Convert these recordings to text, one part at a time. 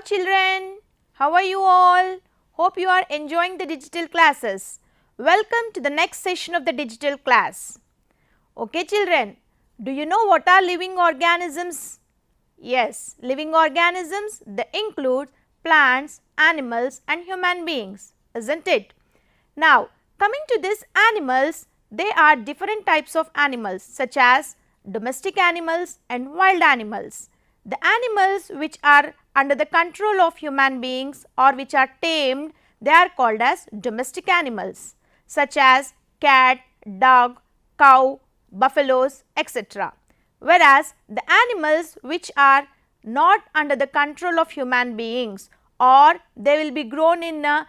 children, how are you all? Hope you are enjoying the digital classes. Welcome to the next session of the digital class. Okay children, do you know what are living organisms? Yes, living organisms, they include plants, animals and human beings, isn't it? Now, coming to these animals, they are different types of animals such as domestic animals and wild animals. The animals which are under the control of human beings or which are tamed, they are called as domestic animals such as cat, dog, cow, buffaloes, etc. Whereas the animals which are not under the control of human beings or they will be grown in a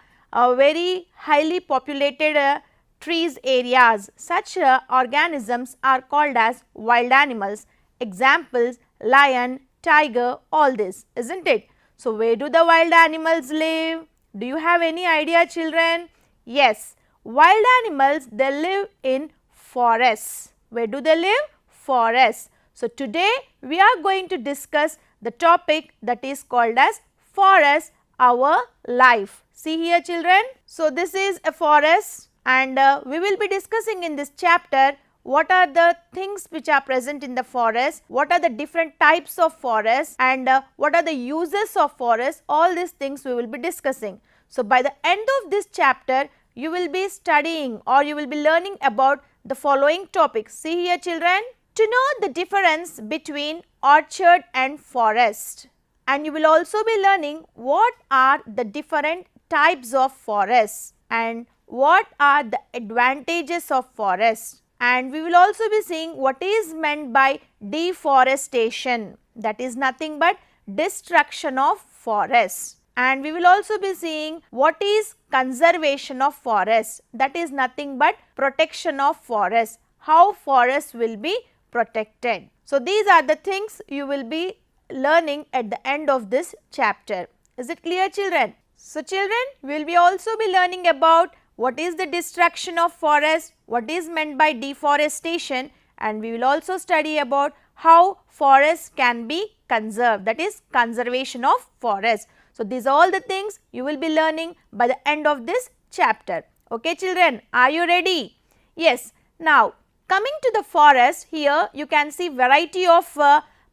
very highly populated trees areas, such organisms are called as wild animals. Examples: lion, tiger, all this, isn't it? So, where do the wild animals live? Do you have any idea children? Yes, wild animals, they live in forests. Where do they live? Forests. So, today we are going to discuss the topic that is called as forest, our life. See here children. So, this is a forest and we will be discussing in this chapter what are the things which are present in the forest, what are the different types of forest and what are the uses of forest, all these things we will be discussing. So, by the end of this chapter, you will be studying or you will be learning about the following topics. See here children, to know the difference between orchard and forest, and you will also be learning what are the different types of forests and what are the advantages of forest, and we will also be seeing what is meant by deforestation, that is nothing but destruction of forests, and we will also be seeing what is conservation of forest, that is nothing but protection of forest, how forests will be protected. So, these are the things you will be learning at the end of this chapter. Is it clear children? So, children, we will be also be learning about what is the destruction of forest, what is meant by deforestation, and we will also study about how forests can be conserved, that is conservation of forest. So, these are all the things you will be learning by the end of this chapter. Okay children, are you ready? Yes. Now, coming to the forest, here you can see variety of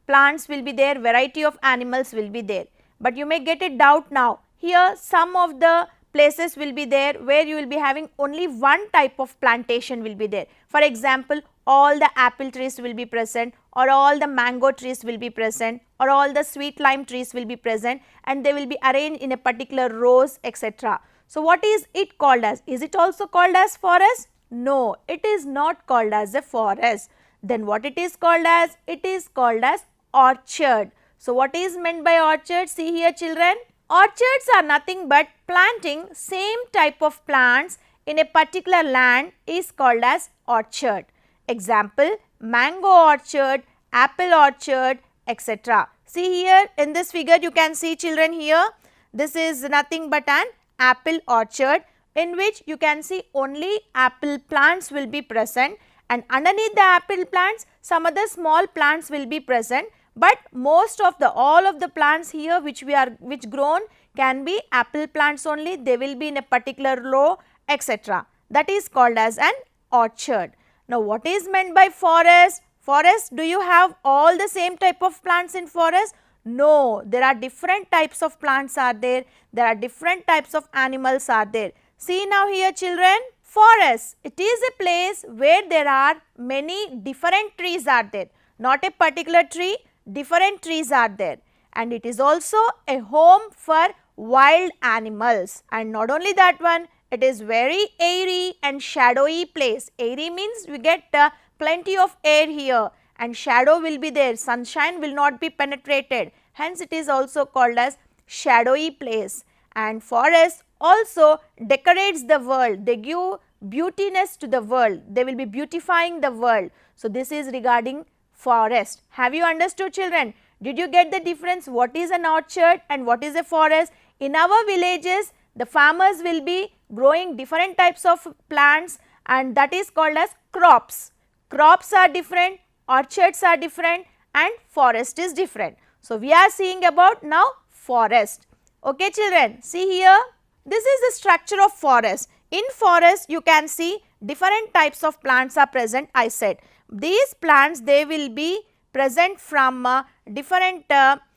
plants will be there, variety of animals will be there, but you may get a doubt now. Here some of the places will be there where you will be having only one type of plantation will be there. For example, all the apple trees will be present or all the mango trees will be present or all the sweet lime trees will be present and they will be arranged in a particular rows, etc. So, what is it called as? Is it also called as forest? No, it is not called as a forest. Then what it is called as? It is called as orchard. So, what is meant by orchard? See here children. Orchards are nothing but planting same type of plants in a particular land is called as orchard. Example, mango orchard, apple orchard, etc. See here in this figure you can see children here, this is nothing but an apple orchard in which you can see only apple plants will be present and underneath the apple plants some other small plants will be present. But most of the all of the plants here which grown can be apple plants only, they will be in a particular row, etc. That is called as an orchard. Now, what is meant by forest? Forest, do you have all the same type of plants in forest? No, there are different types of plants are there are different types of animals are there. See now here children, forest, it is a place where there are many different trees are there, not a particular tree, different trees are there, and it is also a home for wild animals, and not only that one, it is very airy and shadowy place. Airy means we get plenty of air here and shadow will be there, sunshine will not be penetrated, hence it is also called as shadowy place. And forest also decorates the world, they give beautiness to the world, they will be beautifying the world. So, this is regarding forest. Have you understood children? Did you get the difference? What is an orchard and what is a forest? In our villages, the farmers will be growing different types of plants and that is called as crops. Crops are different, orchards are different and forest is different. So, we are seeing about now forest. Okay children, see here, this is the structure of forest. In forest you can see different types of plants are present, I said. These plants, they will be present from different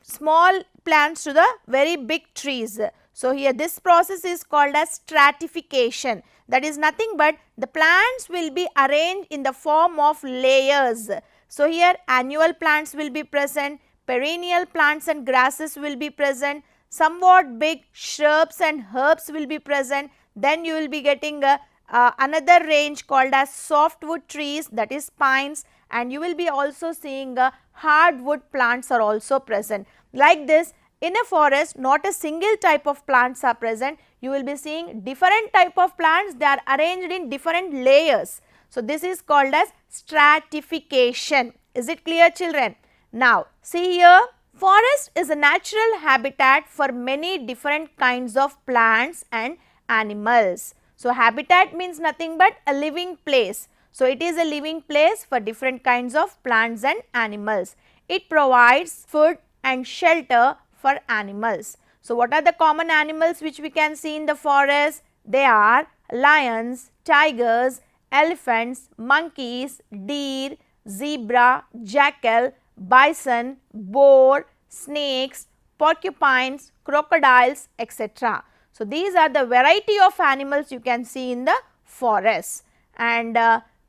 small plants to the very big trees. So here this process is called as stratification. That is nothing but the plants will be arranged in the form of layers. So here annual plants will be present, perennial plants and grasses will be present, somewhat big shrubs and herbs will be present. Then you will be getting another range called as softwood trees, that is pines, and you will be also seeing hardwood plants are also present. Like this, in a forest, not a single type of plants are present. You will be seeing different type of plants, they are arranged in different layers. So this is called as stratification. Is it clear children? Now see here, forest is a natural habitat for many different kinds of plants and animals. So habitat means nothing but a living place. So it is a living place for different kinds of plants and animals. It provides food and shelter for animals. So what are the common animals which we can see in the forest? They are lions, tigers, elephants, monkeys, deer, zebra, jackal, bison, boar, snakes, porcupines, crocodiles, etc. So these are the variety of animals you can see in the forest. And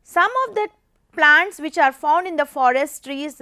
some of the plants which are found in the forest trees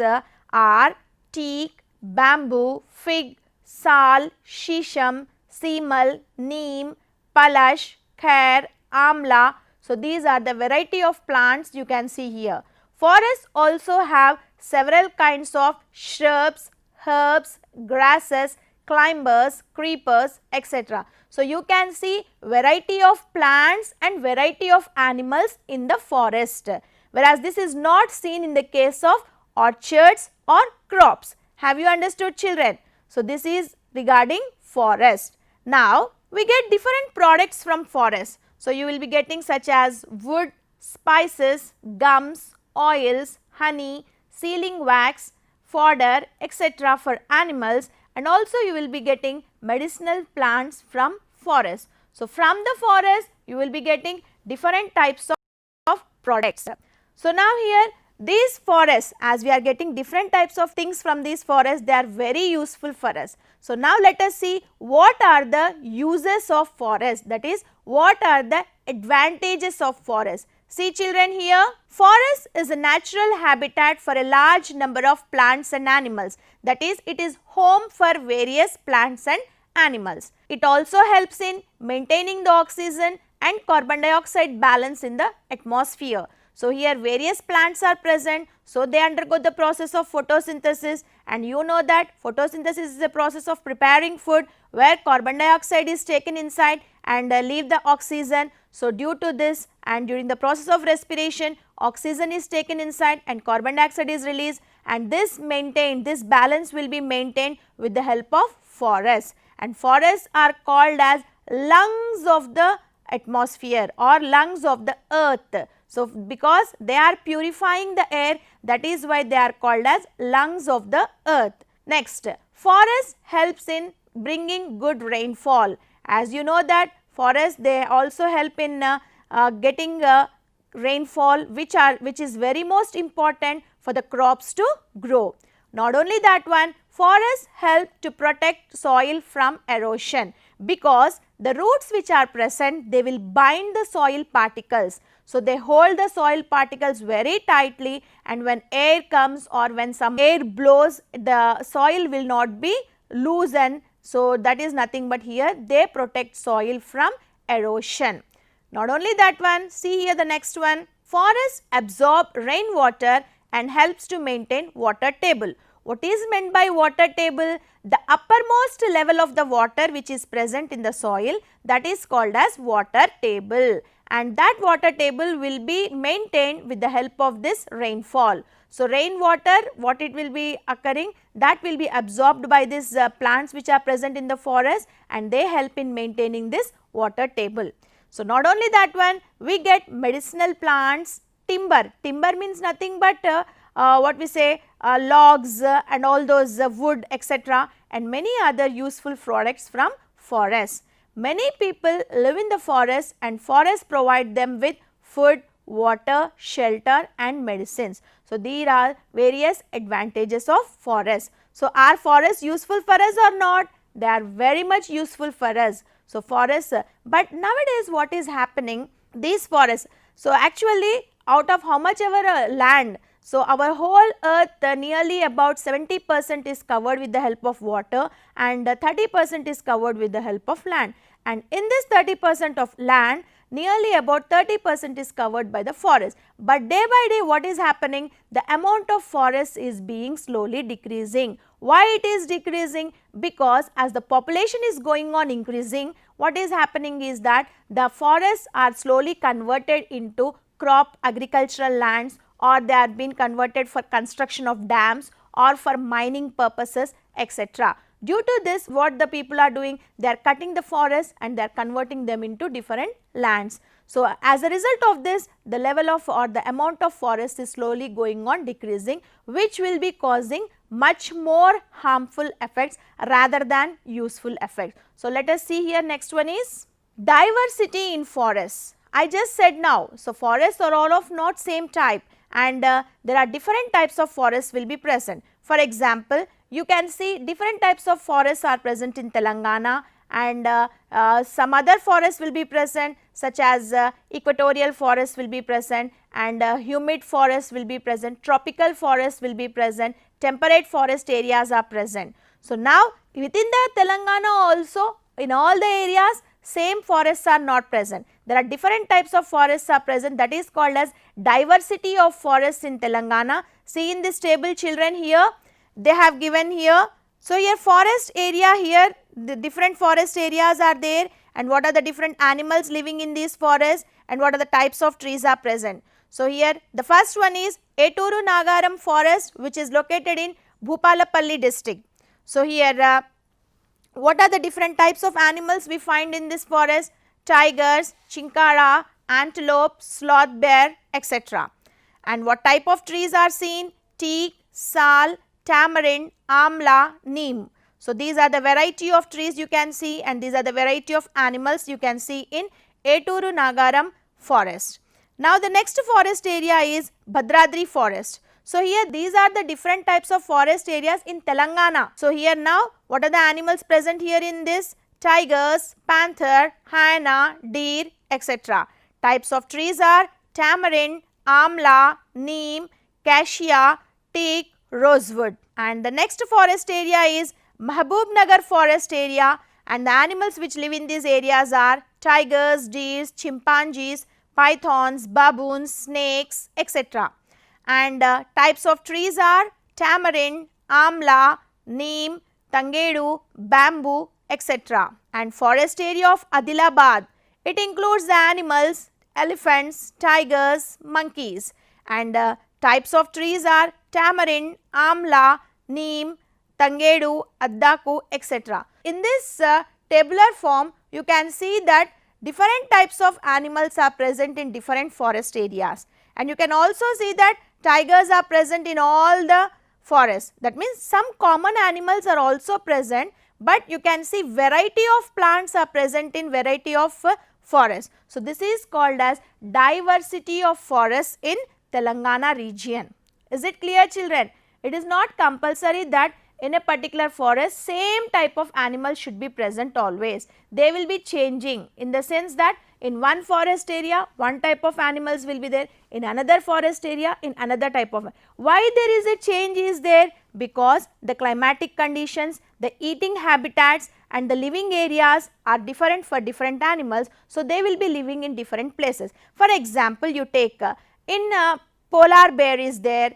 are teak, bamboo, fig, sal, shisham, seemal, neem, palash, khair, amla. So these are the variety of plants you can see here. Forests also have several kinds of shrubs, herbs, grasses, climbers, creepers, etc. So you can see variety of plants and variety of animals in the forest, whereas this is not seen in the case of orchards or crops. Have you understood children? So this is regarding forest. Now we get different products from forest. So you will be getting such as wood, spices, gums, oils, honey, sealing wax, fodder, etc. for animals, and also you will be getting medicinal plants from forest. So from the forest you will be getting different types of products. So now here these forests, as we are getting different types of things from these forests, they are very useful for us. So now let us see what are the uses of forest, that is what are the advantages of forest. See children here, forest is a natural habitat for a large number of plants and animals, that is it is home for various plants and animals. It also helps in maintaining the oxygen and carbon dioxide balance in the atmosphere. So here various plants are present, so they undergo the process of photosynthesis, and you know that photosynthesis is the process of preparing food where carbon dioxide is taken inside and leave the oxygen. So due to this and during the process of respiration, oxygen is taken inside and carbon dioxide is released, and this balance will be maintained with the help of forests, and forests are called as lungs of the atmosphere or lungs of the earth. So because they are purifying the air, that is why they are called as lungs of the earth. Next, forest helps in bringing good rainfall. As you know that forests, they also help in getting rainfall which is very most important for the crops to grow. Not only that one, forests help to protect soil from erosion, because the roots which are present, they will bind the soil particles. So they hold the soil particles very tightly, and when air comes or when some air blows, the soil will not be loosened. So that is nothing but here they protect soil from erosion. Not only that one, see here the next one, forests absorb rainwater and helps to maintain water table. What is meant by water table? The uppermost level of the water which is present in the soil, that is called as water table, and that water table will be maintained with the help of this rainfall. So rainwater, what it will be occurring, that will be absorbed by these plants which are present in the forest, and they help in maintaining this water table. So not only that one, we get medicinal plants, timber. Timber means nothing but logs and all those wood, etc., and many other useful products from forests. Many people live in the forest and forests provide them with food, water, shelter and medicines. So, these are various advantages of forests. So, are forests useful for us or not? They are very much useful for us. So, forests, but nowadays what is happening, these forests, so actually out of how much ever land, so our whole earth nearly about 70% is covered with the help of water and 30% is covered with the help of land, and in this 30% of land nearly about 30% is covered by the forest. But day by day what is happening, the amount of forest is being slowly decreasing. Why it is decreasing? Because as the population is going on increasing, what is happening is that the forests are slowly converted into crop agricultural lands, or they are being converted for construction of dams or for mining purposes, etc. Due to this, what the people are doing, they are cutting the forest and they are converting them into different lands. So, as a result of this, the level of or the amount of forest is slowly going on decreasing, which will be causing much more harmful effects rather than useful effects. So, let us see here, next one is diversity in forests. I just said now, so forests are all of not same type, and there are different types of forests will be present. For example, you can see different types of forests are present in Telangana, and some other forests will be present, such as equatorial forests will be present, and humid forests will be present, tropical forests will be present, temperate forest areas are present. So, now within the Telangana also, in all the areas same forests are not present. There are different types of forests are present, that is called as diversity of forests in Telangana. See in this table children, here they have given here. So, here forest area, here the different forest areas are there, and what are the different animals living in these forests and what are the types of trees are present. So, here the first one is Eturu Nagaram forest, which is located in Bhupalapalli district. So, here what are the different types of animals we find in this forest? Tigers, chinkara, antelope, sloth bear, etc. And what type of trees are seen? Teak, sal, tamarind, amla, neem. So, these are the variety of trees you can see, and these are the variety of animals you can see in Eturu Nagaram forest. Now, the next forest area is Bhadradri forest. So, here these are the different types of forest areas in Telangana. So, here now what are the animals present here in this? Tigers, panther, hyena, deer, etc. Types of trees are tamarind, amla, neem, cassia, teak, rosewood. And the next forest area is Mahbubnagar forest area, and the animals which live in these areas are tigers, deer, chimpanzees, pythons, baboons, snakes, etc. And types of trees are tamarind, amla, neem, tangedu, bamboo, etc. And forest area of Adilabad, it includes the animals elephants, tigers, monkeys, and types of trees are tamarind, amla, neem, tangedu, addaku, etc. In this tabular form, you can see that different types of animals are present in different forest areas, and you can also see that tigers are present in all the forests. That means some common animals are also present, but you can see variety of plants are present in variety of forests. So, this is called as diversity of forests in Telangana region. Is it clear children? It is not compulsory that in a particular forest same type of animals should be present always. They will be changing, in the sense that in one forest area one type of animals will be there, in another forest area in another type of. Why there is a change is there? Because the climatic conditions, the eating habitats and the living areas are different for different animals. So, they will be living in different places. For example, you take in polar bear is there,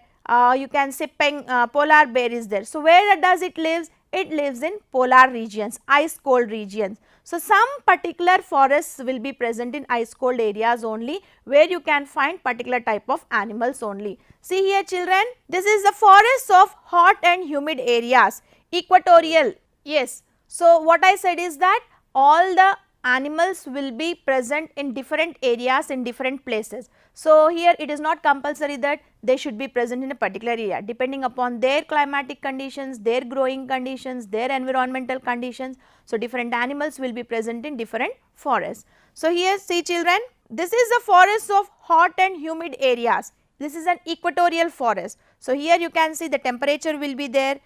you can say polar bear is there. So, where does it lives? It lives in polar regions, ice cold regions. So, some particular forests will be present in ice cold areas only, where you can find particular type of animals only. See here children, this is the forests of hot and humid areas, equatorial, yes. So, what I said is that all the animals will be present in different areas in different places. So, here it is not compulsory that they should be present in a particular area depending upon their climatic conditions, their growing conditions, their environmental conditions. So, different animals will be present in different forests. So, here see children, this is a forest of hot and humid areas. This is an equatorial forest. So, here you can see the temperature will be there,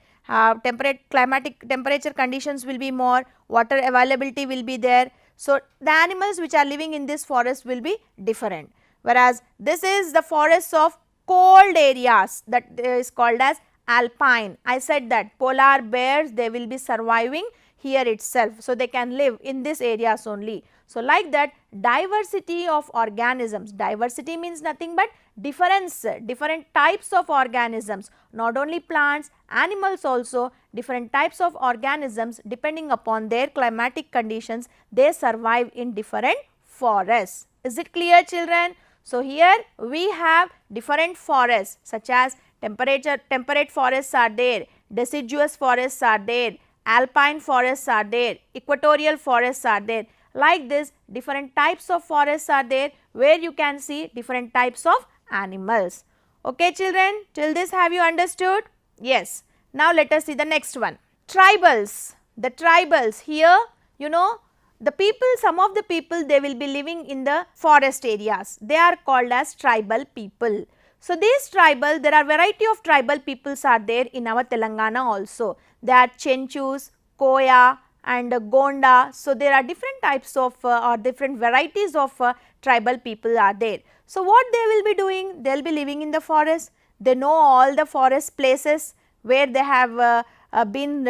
climatic temperature conditions will be more, water availability will be there. So, the animals which are living in this forest will be different, whereas this is the forest of cold areas, that is called as alpine. I said that polar bears, they will be surviving here itself. So, they can live in these areas only. So, like that diversity of organisms, diversity means nothing but different types of organisms, not only plants, animals also, different types of organisms depending upon their climatic conditions, they survive in different forests. Is it clear children? So, here we have different forests such as temperate forests are there, deciduous forests are there, alpine forests are there, equatorial forests are there. Like this different types of forests are there where you can see different types of animals. Okay children, till this have you understood? Yes. Now let us see the next one. Tribals. The tribals, here you know the people, some of the people, they will be living in the forest areas. They are called as tribal people. So, these tribal, there are variety of tribal peoples are there in our Telangana also. They are Chenchus, Koya and Gonda. So, there are different types of or different varieties of tribal people are there. So, what they will be doing? They will be living in the forest. They know all the forest places where they have been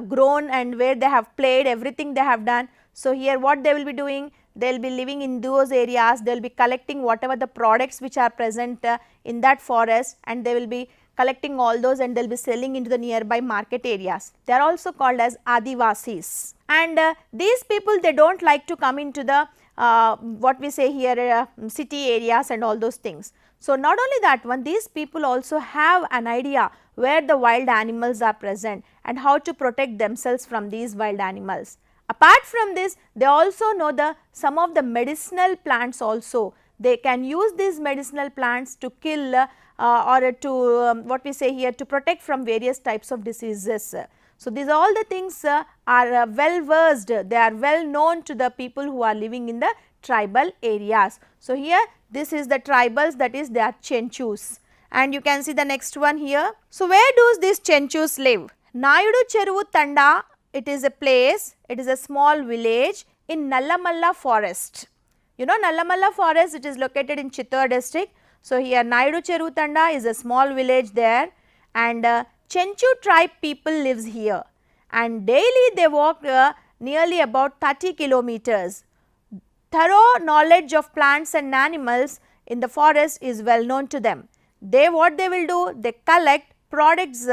grown and where they have played, everything they have done. So, here what they will be doing? They will be living in those areas, they will be collecting whatever the products which are present in that forest, and they will be collecting all those and they will be selling into the nearby market areas. They are also called as Adivasis, and these people, they do not like to come into the what we say here city areas and all those things. So, not only that one, these people also have an idea where the wild animals are present and how to protect themselves from these wild animals. Apart from this, they also know some of the medicinal plants also. They can use these medicinal plants to kill or to what we say here, to protect from various types of diseases. So, these all the things are well versed, they are well known to the people who are living in the tribal areas. So, here this is the tribals, that is they are Chenchus, and you can see the next one here. So, where do these Chenchus live? Nayudu Cheruvu Tanda, it is a place, it is a small village in Nallamalla forest. You know Nallamalla forest, it is located in Chittor district. So, here Nayudu Cheruvu Tanda is a small village there, and Chenchu tribe people lives here, and daily they walk nearly about 30 kilometers. Thorough knowledge of plants and animals in the forest is well known to them. What they will do? They collect products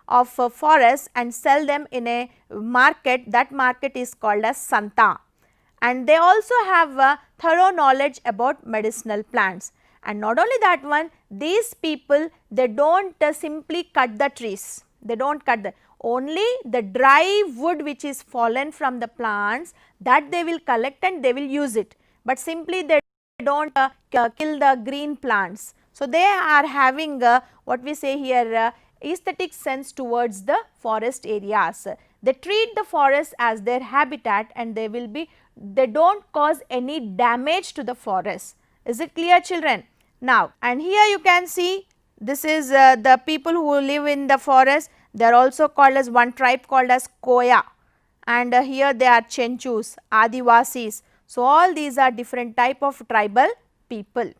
of forest and sell them in a market. That market is called as Santa, and they also have thorough knowledge about medicinal plants. And not only that one, these people, they do not simply cut the trees, they do not cut only the dry wood which is fallen from the plants, that they will collect and they will use it, but simply they do not kill the green plants. So, they are having what we say here aesthetic sense towards the forest areas. They treat the forest as their habitat, and they do not cause any damage to the forest. Is it clear children? Now, and here you can see this is the people who live in the forest. They are also called as one tribe called as Koya, and here they are Chenchus, Adivasis. So, all these are different type of tribal people.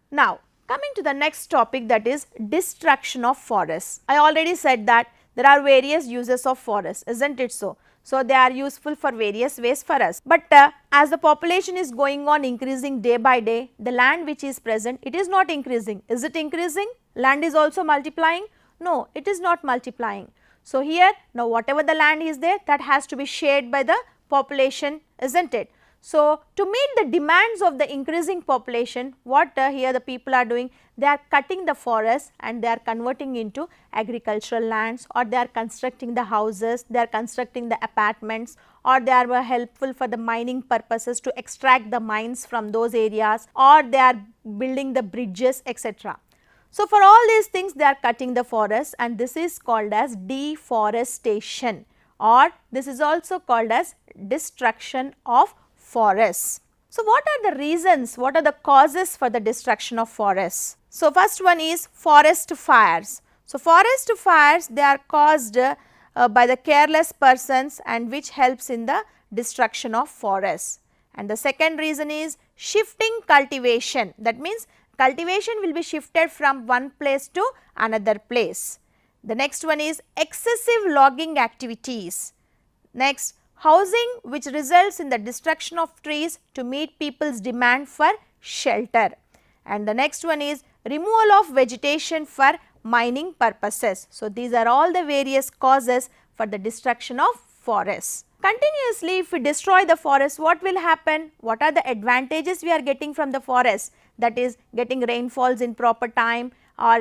Now, coming to the next topic, that is destruction of forests. I already said that there are various uses of forests, isn't it so? So, they are useful for various ways for us, but as the population is going on increasing day by day, the land which is present, it is not increasing. Is it increasing? Land is also multiplying? No, it is not multiplying. So, here now whatever the land is there, that has to be shared by the population, isn't it? So, to meet the demands of the increasing population, what here the people are doing? They are cutting the forest and they are converting into agricultural lands, or they are constructing the houses, they are constructing the apartments, or they are helpful for the mining purposes to extract the mines from those areas, or they are building the bridges, etc. So, for all these things they are cutting the forest, and this is called as deforestation, or this is also called as destruction of forests. So, what are the reasons, what are the causes for the destruction of forests? So, first one is forest fires. So, forest fires, they are caused by the careless persons, and which helps in the destruction of forests. And the second reason is shifting cultivation, that means cultivation will be shifted from one place to another place. The next one is excessive logging activities. Next, housing, which results in the destruction of trees to meet people's demand for shelter. And the next one is removal of vegetation for mining purposes. So, these are all the various causes for the destruction of forests. Continuously, if we destroy the forest, what will happen? What are the advantages we are getting from the forest? That is getting rainfalls in proper time, or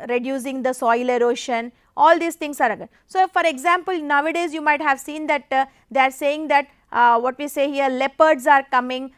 reducing the soil erosion, all these things are. So, for example, nowadays you might have seen that they are saying that what we say here, leopards are coming,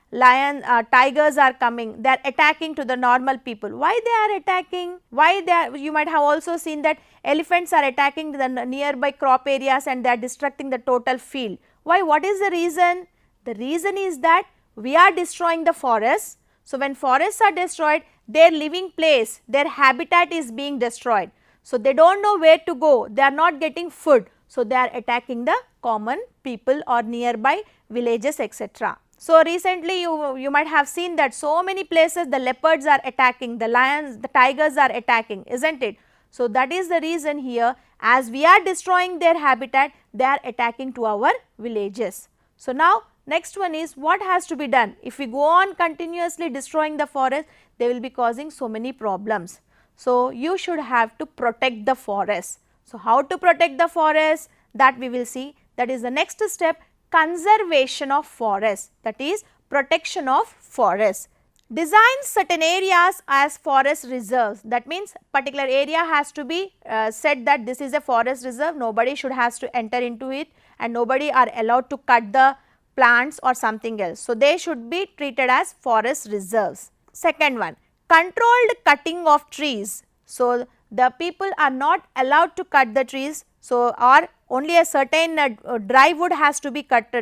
tigers are coming, they are attacking to the normal people. Why they are attacking? Why they are? You might have also seen that elephants are attacking the nearby crop areas, and they are destructing the total field. Why? What is the reason? The reason is that we are destroying the forests. So, when forests are destroyed, their living place, their habitat is being destroyed. So, they do not know where to go, they are not getting food. So, they are attacking the common people or nearby villages, etc. So, recently you might have seen that so many places the leopards are attacking, the lions, the tigers are attacking, isn't it? So, that is the reason here, as we are destroying their habitat, they are attacking to our villages. So, now next one is what has to be done. If we go on continuously destroying the forest, they will be causing so many problems. So, you should have to protect the forest. So, how to protect the forest, that we will see. That is the next step, conservation of forest, that is protection of forest. Design certain areas as forest reserves, that means particular area has to be said that this is a forest reserve, nobody should has to enter into it, and nobody are allowed to cut the plants or something else. So, they should be treated as forest reserves. Second one, controlled cutting of trees. So, the people are not allowed to cut the trees. So, or only a certain dry wood has to be cut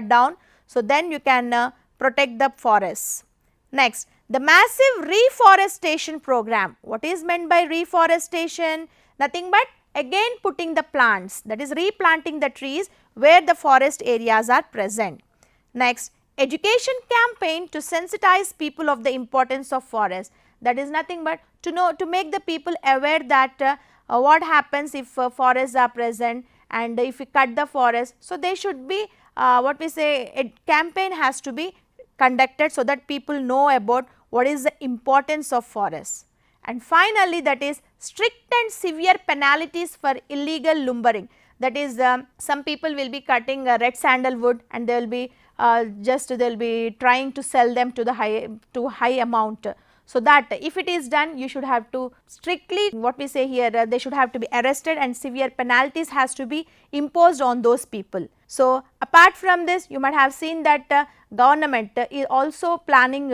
down. So, then you can protect the forests. Next, the massive reforestation program. What is meant by reforestation? Nothing but again putting the plants, that is replanting the trees where the forest areas are present. Next, education campaign to sensitize people of the importance of forest. That is nothing but to make the people aware that what happens if forests are present, and if we cut the forest. So, they should be what we say, a campaign has to be conducted, so that people know about what is the importance of forests. And finally, that is strict and severe penalties for illegal lumbering. That is some people will be cutting red sandalwood, and they will be they will be trying to sell them to the high amount. So, that if it is done, you should have to strictly, what we say here, they should have to be arrested, and severe penalties has to be imposed on those people. So, apart from this, you might have seen that government is also planning,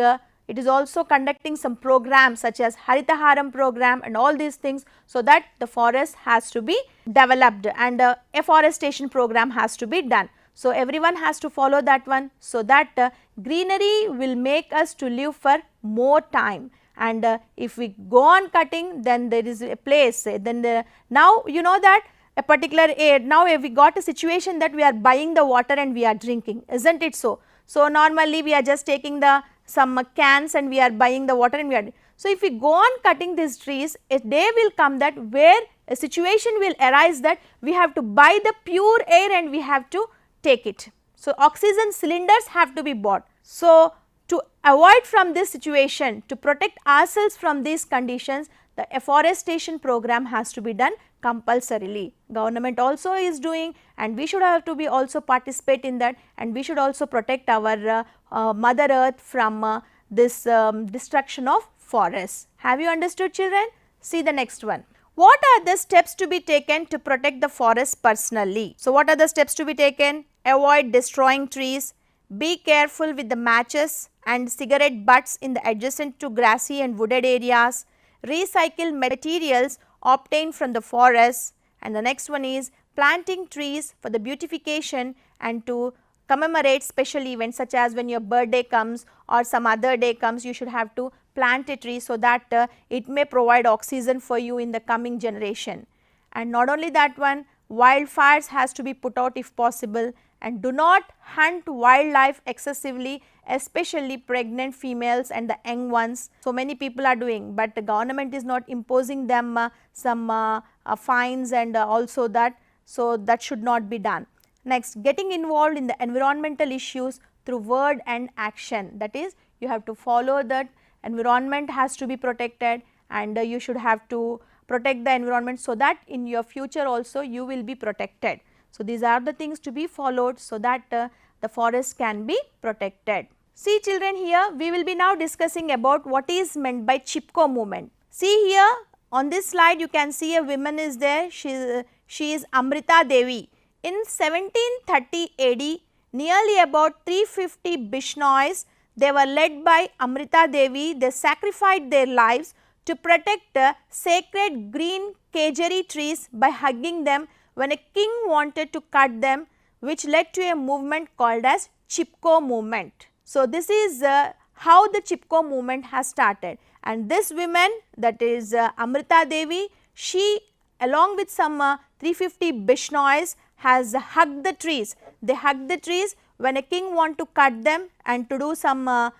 it is also conducting some programs such as Haritaharam program and all these things, so that the forest has to be developed, and afforestation program has to be done. So, everyone has to follow that one, so that greenery will make us to live for more time, and if we go on cutting, then there is a place, then now you know that a particular now we got a situation that we are buying the water and we are drinking, isn't it so? So, normally we are just taking some cans and we are buying the water and we are. So, if we go on cutting these trees, a day will come that where a situation will arise that we have to buy the pure air and we have to take it. So, oxygen cylinders have to be bought. So, to avoid from this situation, to protect ourselves from these conditions, the afforestation program has to be done compulsorily. Government also is doing, and we should have to be also participate in that, and we should also protect our mother earth from this destruction of forests. Have you understood, children? See the next one. What are the steps to be taken to protect the forest personally? So, what are the steps to be taken? Avoid destroying trees, be careful with the matches and cigarette butts in the adjacent to grassy and wooded areas, recycle materials obtained from the forest, and the next one is planting trees for the beautification and to commemorate special events such as when your birthday comes or some other day comes, you should have to plant a tree so that it may provide oxygen for you in the coming generation. And not only that one, wildfires has to be put out if possible, and do not hunt wildlife excessively, especially pregnant females and the young ones. So many people are doing, but the government is not imposing them some fines and also that, so that should not be done. Next, getting involved in the environmental issues through word and action, that is you have to follow that environment has to be protected, and you should have to protect the environment so that in your future also you will be protected. So, these are the things to be followed so that the forest can be protected. See children, here we will be now discussing about what is meant by Chipko movement. See here on this slide you can see a woman is there, she is Amrita Devi. In 1730 AD, nearly about 350 Bishnois, they were led by Amrita Devi, they sacrificed their lives to protect sacred green kejari trees by hugging them when a king wanted to cut them, which led to a movement called as Chipko movement. So, this is how the Chipko movement has started, and this woman, that is Amrita Devi, she along with some 350 Bishnois has hugged the trees. They hugged the trees when a king want to cut them and to do some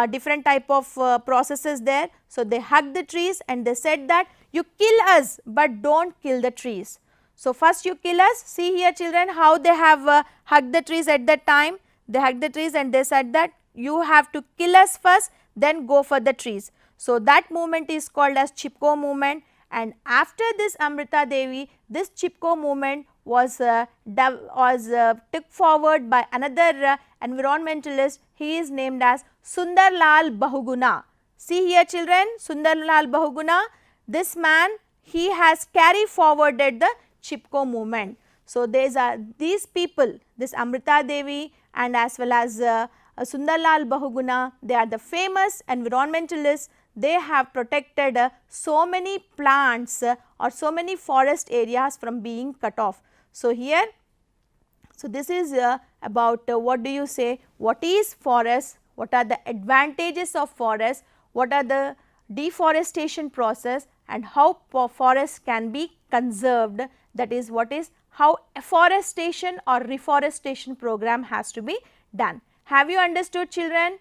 different type of processes there. So, they hugged the trees and they said that you kill us, but do not kill the trees. So, first you kill us. See here children how they have hugged the trees at that time. They hugged the trees and they said that you have to kill us first, then go for the trees. So, that movement is called as Chipko movement, and after this Amrita Devi, this Chipko movement was took forward by another environmentalist. He is named as Sundarlal Bahuguna. See here children, Sundarlal Bahuguna, this man, he has carried forwarded the Chipko movement. So, these people, this Amrita Devi and as well as Sundarlal Bahuguna, they are the famous environmentalists. They have protected so many plants or so many forest areas from being cut off. So, here, so this is about what do you say, what is forest, what are the advantages of forest, what are the deforestation process and how forests can be conserved, that is what is how afforestation or reforestation program has to be done. Have you understood children?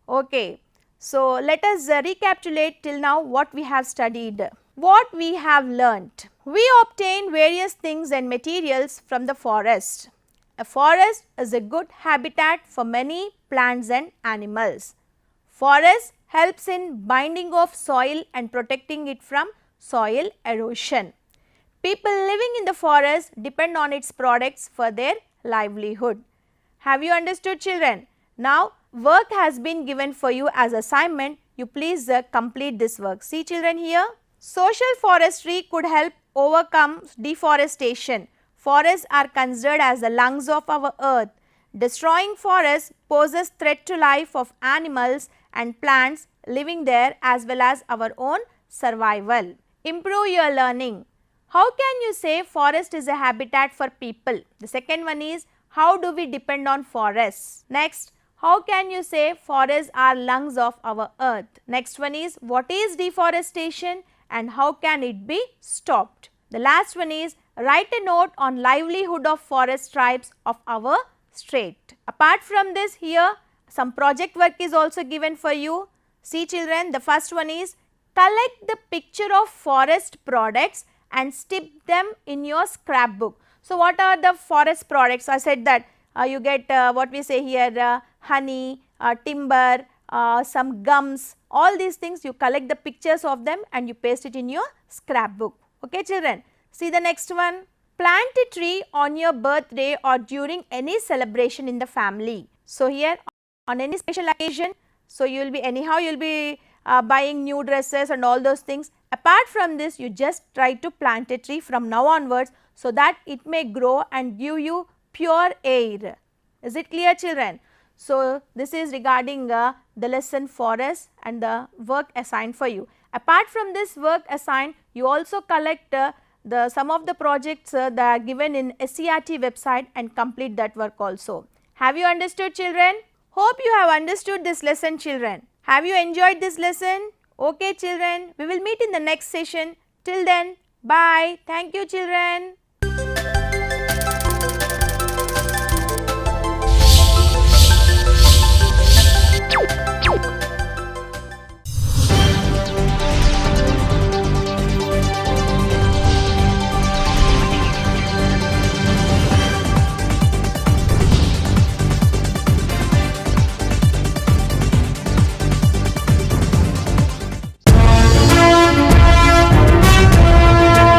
Okay. So, let us recapitulate till now what we have studied, what we have learnt. We obtain various things and materials from the forest. A forest is a good habitat for many plants and animals. Forest helps in binding of soil and protecting it from soil erosion. People living in the forest depend on its products for their livelihood. Have you understood children? Now, work has been given for you as assignment. You please complete this work. See children here, social forestry could help overcome deforestation. Forests are considered as the lungs of our earth. Destroying forests poses threat to life of animals and plants living there as well as our own survival. Improve your learning. How can you say forest is a habitat for people? The second one is how do we depend on forests? Next, how can you say forests are lungs of our earth? Next one is what is deforestation and how can it be stopped? The last one is write a note on livelihood of forest tribes of our state. Apart from this, here some project work is also given for you. See children, the first one is collect the picture of forest products and stick them in your scrapbook. So, what are the forest products? I said that you get what we say here honey, timber, some gums, all these things you collect the pictures of them and you paste it in your scrapbook. Okay children. See the next one, plant a tree on your birthday or during any celebration in the family. So, here on any special occasion, so you will be anyhow you will be buying new dresses and all those things. Apart from this, you just try to plant a tree from now onwards so that it may grow and give you pure air. Is it clear children? So, this is regarding the lesson forest and the work assigned for you. Apart from this work assigned, you also collect some of the projects that are given in SCERT website and complete that work also. Have you understood, children? Hope you have understood this lesson, children. Have you enjoyed this lesson? Okay, children, we will meet in the next session. Till then, bye. Thank you, children.